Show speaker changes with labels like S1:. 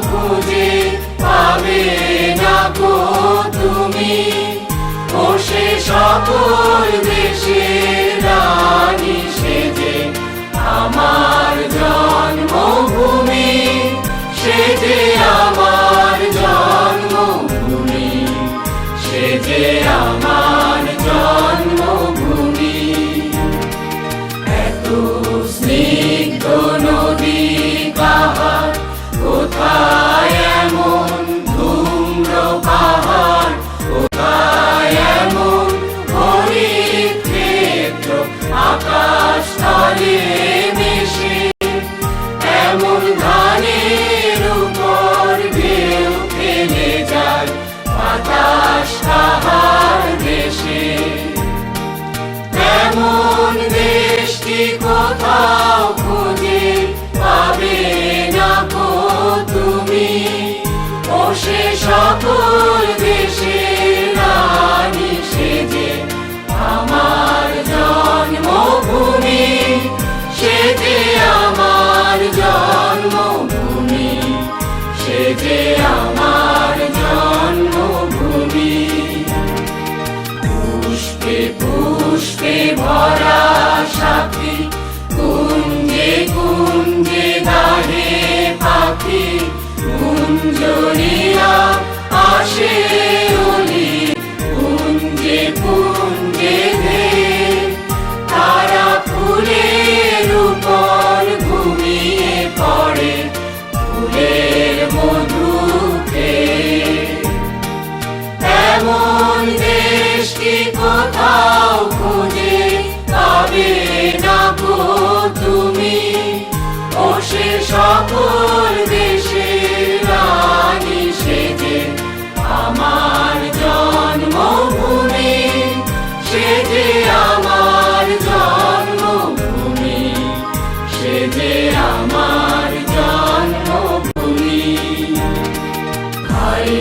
S1: খুঁজে পাবে না গো তুমি, ও সে সকল দেশের রানী সেজে আমার জন্মভূমি, সেজে আমার জন্মভূমি, সেজে আমার জন্মভূমি। এত স্নিগ্ধ নদী কাহার, কোথায় এমন ধূম্র পাহাড়, কোথায় এমন হরিত ক্ষেত্র আকাশ তলে মিশে, এমন ধানের উপর ঢেউ খেলে যায় বাতাস তাহার দেশে। এমন দেশটি কোথাও খুঁজে পাবে না গো তুমি, ও সে সকল দেশের রানী সেজে আমার জন্মভূমি, সেজে আমার জন্মভূমি, সেজে আমার জন্মভূমি। পুষ্পে পুষ্পে ভরা সাথী, কুঞ্জে কুঞ্জে গাহে পাখি, কুঞ্জরিয়া আসে অলি, কুঞ্জে কুঞ্জে ধে তারা ফুলের উপর ঘুমিয়ে পড়ে, ফুলের মধু খেয়ে। এমন দেশটি কোথাও খুঁজে পাবে না গো তুমি, ও সে সকল দেশের রানী সেজে আমার জন্মভূমি, সেজে আমার জন্মভূমি, সেজে আমার জন্মভূমি। হায়